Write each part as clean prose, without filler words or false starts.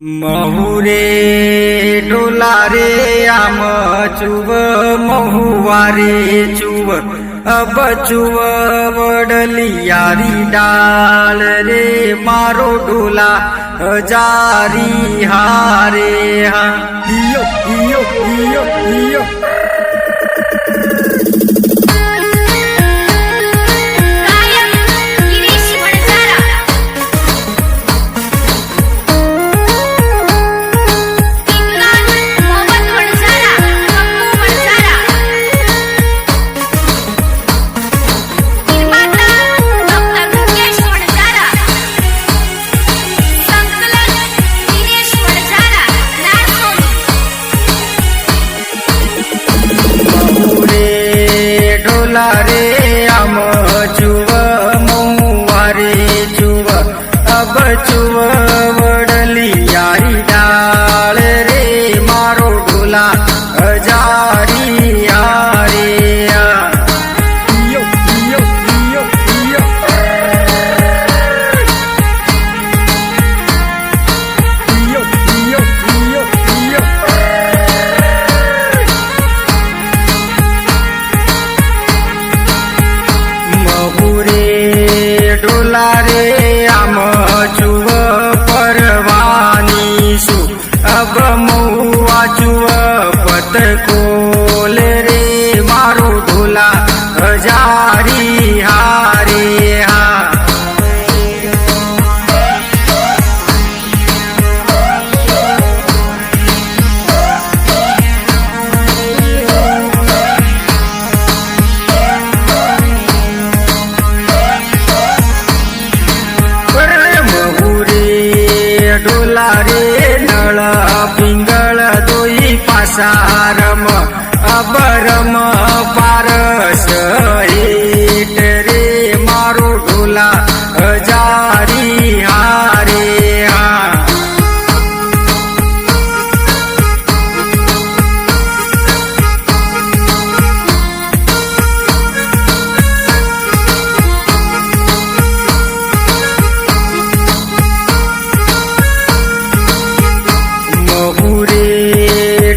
महुरे डोला रे आम चुव महुवारे चुव अब चुव वडली यारी डाल रे मारो डोला जारी हारे हा इयो इयो इयो इयो रे आम चुव महुवारे चुव अब चुव वडली यारी डाल रे मारो डोला जारी यारे इयो इयो इयो इयो इयो इयो इयो इयो महुरे डोला रे आम चुव परवानी सु अब महुआ चुव पतकोल रे मारो डोला जारी हारे हा डोला रे नळ पिंगळ दोई पासारम अबरम पारस हेट रे मारो डोला जारी हारे हा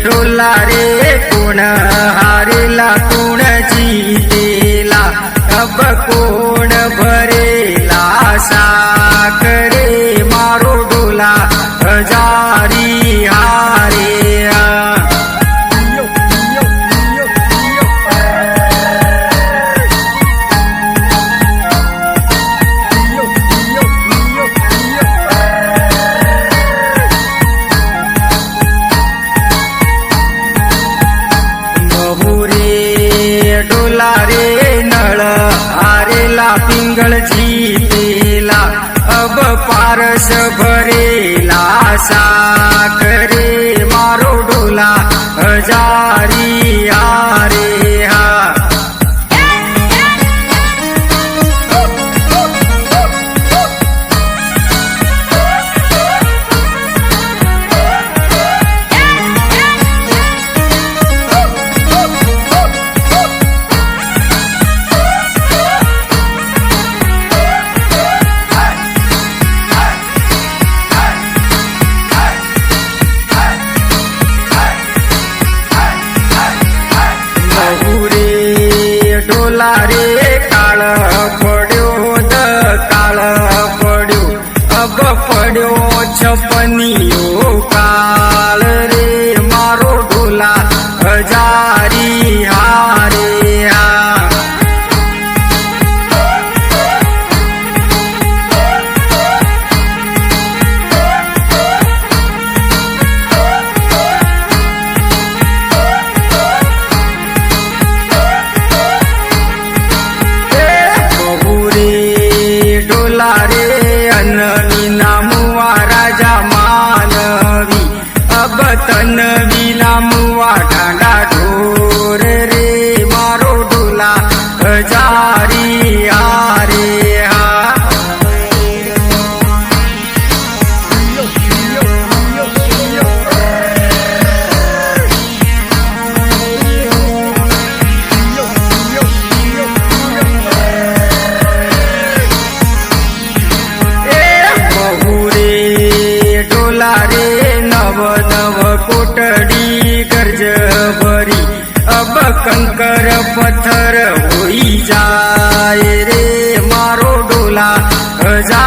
डोला रे कोण हारेला कोण जीतेला अब कोण भरेला साखरे मारो डोला जारी हारे इयो इयो इयो इयो इयो इयो इयो इयो महुरे डोला रे नळ हारेला पिंगळ जीतेला अब पारस भरेला साखरे मारो डोला जारी हारे हा डोला रे काळ पड्यो द काळ पड्यो अब पड्यो छपनियो काळ रे मारो डोला जारी हारे हा डोला रे अननी नामुवा राजा मानवी अब तनवी नामुवा ढांडा ढोर रे मारो डोला जारी हारे हा इयो इयो इयो इयो डोला रे रे नव नव कोटडी गर्ज भरी अब कंकर पत्थर होई जाए रे मारो डोला जा